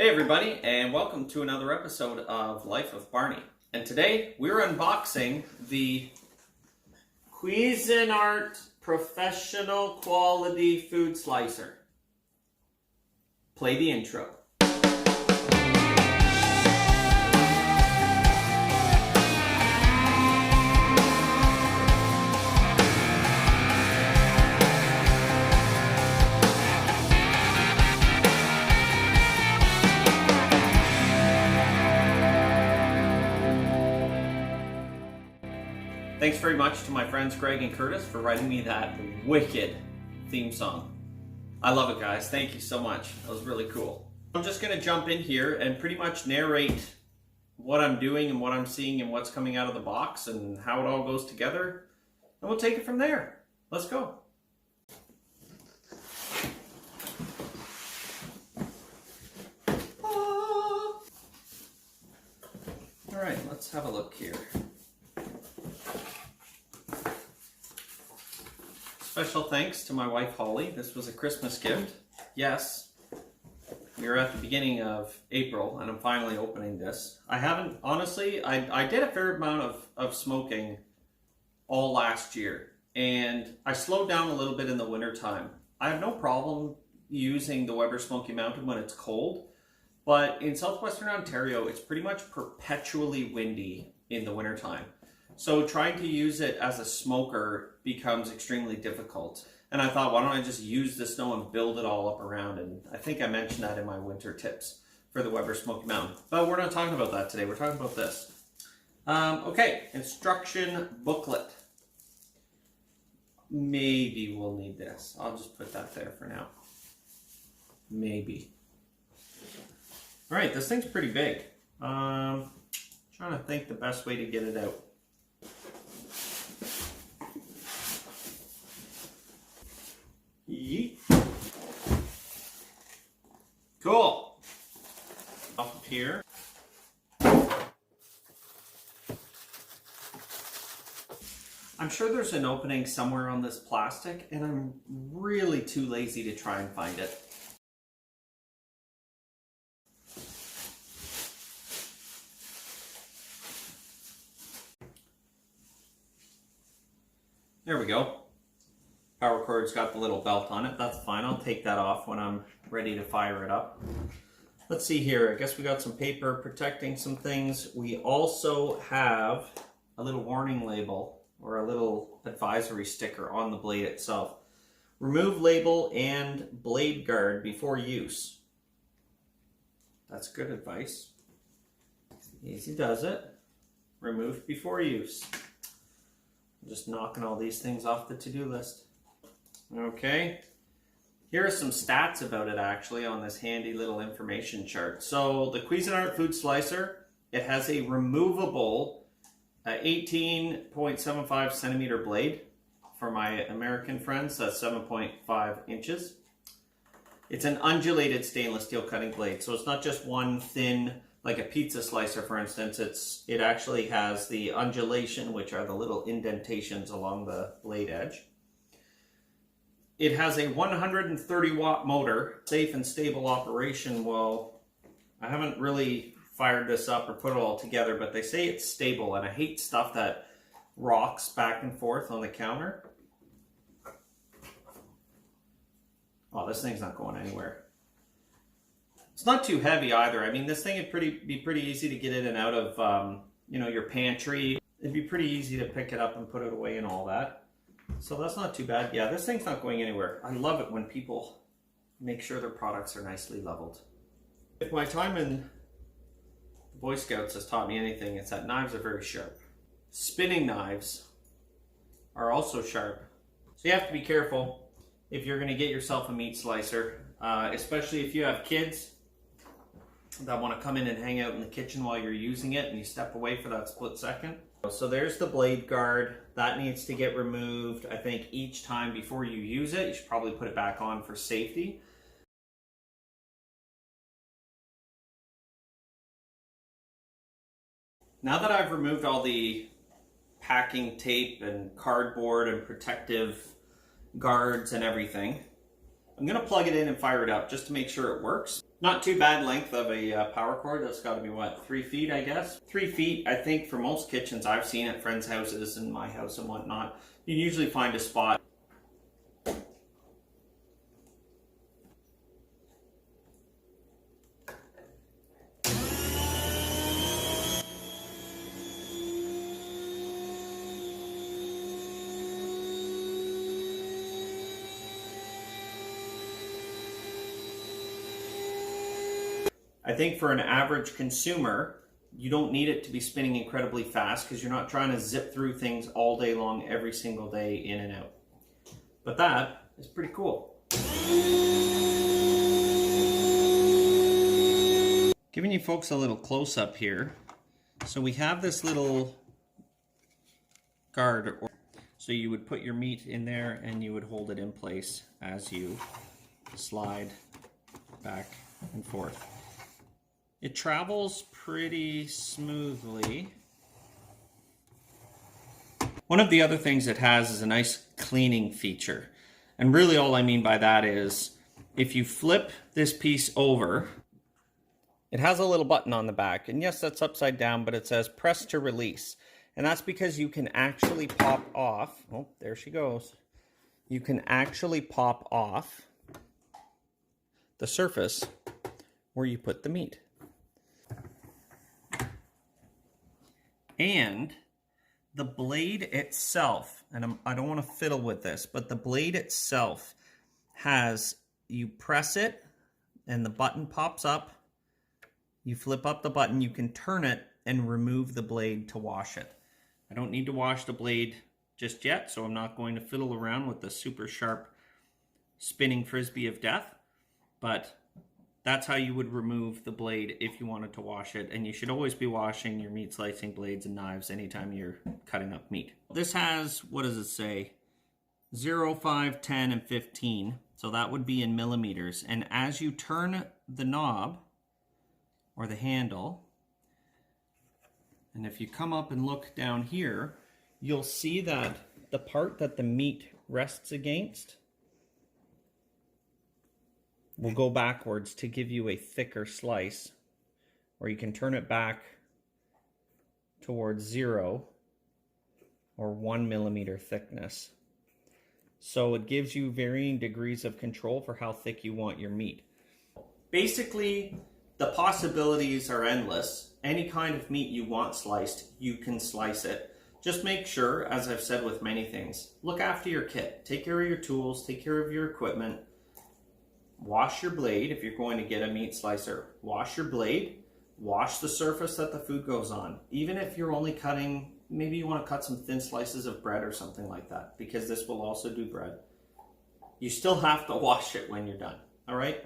Hey everybody, and welcome to another episode of Life of Barney. And today we're unboxing the Cuisinart Professional Quality Food Slicer. Play the intro. Thanks very much to my friends Greg and Curtis for writing me that wicked theme song. I love it, guys. Thank you so much. That was really cool. I'm just going to jump in here and pretty much narrate what I'm doing and what I'm seeing and what's coming out of the box and how it all goes together. And we'll take it from there. Let's go. All right, let's have a look here. Special thanks to my wife Holly. This was a Christmas gift. Yes, we are at the beginning of April and I'm finally opening this. I haven't, honestly, I did a fair amount of smoking all last year and I slowed down a little bit in the winter time. I have no problem using the Weber Smoky Mountain when it's cold, but in southwestern Ontario it's pretty much perpetually windy in the winter time. So trying to use it as a smoker becomes extremely difficult. And I thought, why don't I just use the snow and build it all up around? And I think I mentioned that in my winter tips for the Weber Smoky Mountain. But we're not talking about that today. We're talking about this. Okay, instruction booklet. Maybe we'll need this. I'll just put that there for now. Maybe. All right, this thing's pretty big. Trying to think the best way to get it out. Yeet. Cool. Off of here. I'm sure there's an opening somewhere on this plastic, and I'm really too lazy to try and find it. There we go. Power cord's got the little belt on it. That's fine. I'll take that off when I'm ready to fire it up. Let's see here. I guess we got some paper protecting some things. We also have a little warning label or a little advisory sticker on the blade itself. Remove label and blade guard before use. That's good advice. Easy does it. Remove before use. I'm just knocking all these things off the to-do list. Okay, here are some stats about it actually on this handy little information chart. So the Cuisinart Food Slicer, it has a removable 18.75 centimeter blade. For my American friends, that's 7.5 inches. It's an undulated stainless steel cutting blade, so it's not just one thin, like a pizza slicer for instance. It actually has the undulation, which are the little indentations along the blade edge. It has a 130 watt motor, safe and stable operation. Well, I haven't really fired this up or put it all together, but they say it's stable, and I hate stuff that rocks back and forth on the counter. Oh, this thing's not going anywhere. It's not too heavy either. I mean, this thing would be pretty easy to get in and out of, your pantry. It'd be pretty easy to pick it up and put it away and all that. So that's not too bad. Yeah, this thing's not going anywhere. I love it when people make sure their products are nicely leveled. If my time in Boy Scouts has taught me anything, it's that knives are very sharp. Spinning knives are also sharp. So you have to be careful if you're going to get yourself a meat slicer, especially if you have kids that want to come in and hang out in the kitchen while you're using it and you step away for that split second. So there's the blade guard. That needs to get removed. I think each time before you use it, you should probably put it back on for safety. Now that I've removed all the packing tape and cardboard and protective guards and everything, I'm going to plug it in and fire it up just to make sure it works. Not too bad length of a power cord. That's got to be, what, 3 feet, I guess? 3 feet, I think, for most kitchens I've seen at friends' houses and my house and whatnot, you usually find a spot. I think for an average consumer, you don't need it to be spinning incredibly fast because you're not trying to zip through things all day long, every single day, in and out. But that is pretty cool. Giving you folks a little close-up here. So we have this little guard. So you would put your meat in there and you would hold it in place as you slide back and forth. It travels pretty smoothly. One of the other things it has is a nice cleaning feature. And really all I mean by that is if you flip this piece over, it has a little button on the back. And yes, that's upside down, but it says press to release. And that's because you can actually pop off. Oh, there she goes. You can actually pop off the surface where you put the meat. And the blade itself, and I don't want to fiddle with this, but the blade itself has, you press it and the button pops up. You flip up the button, you can turn it and remove the blade to wash it. I don't need to wash the blade just yet, so I'm not going to fiddle around with the super sharp spinning frisbee of death, but that's how you would remove the blade if you wanted to wash it. And you should always be washing your meat slicing blades and knives anytime you're cutting up meat. This has, what does it say? 0, 5, 10, and 15. So that would be in millimeters. And as you turn the knob or the handle, and if you come up and look down here, you'll see that the part that the meat rests against will go backwards to give you a thicker slice, or you can turn it back towards 0 or 1 millimeter thickness. So it gives you varying degrees of control for how thick you want your meat. Basically, the possibilities are endless. Any kind of meat you want sliced, you can slice it. Just make sure, as I've said with many things, look after your kit. Take care of your tools, take care of your equipment. Wash your blade if you're going to get a meat slicer. Wash your blade. Wash the surface that the food goes on. Even if you're only cutting, maybe you want to cut some thin slices of bread or something like that, because this will also do bread. You still have to wash it when you're done. All right?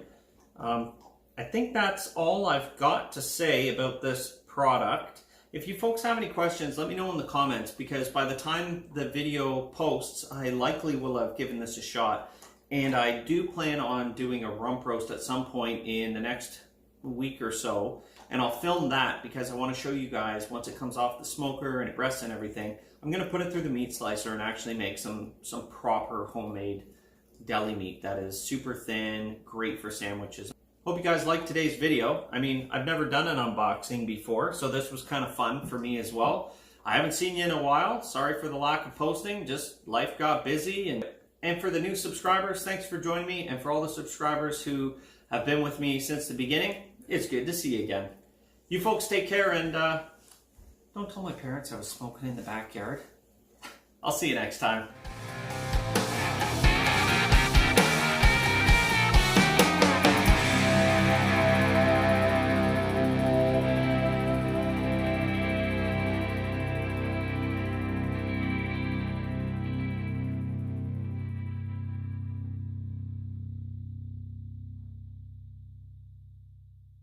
I think that's all I've got to say about this product. If you folks have any questions, let me know in the comments, because by the time the video posts, I likely will have given this a shot. And I do plan on doing a rump roast at some point in the next week or so. And I'll film that because I want to show you guys once it comes off the smoker and it rests and everything. I'm going to put it through the meat slicer and actually make some proper homemade deli meat that is super thin, great for sandwiches. Hope you guys liked today's video. I mean, I've never done an unboxing before, so this was kind of fun for me as well. I haven't seen you in a while. Sorry for the lack of posting. Just life got busy. And for the new subscribers, thanks for joining me. And for all the subscribers who have been with me since the beginning, it's good to see you again. You folks take care, and don't tell my parents I was smoking in the backyard. I'll see you next time.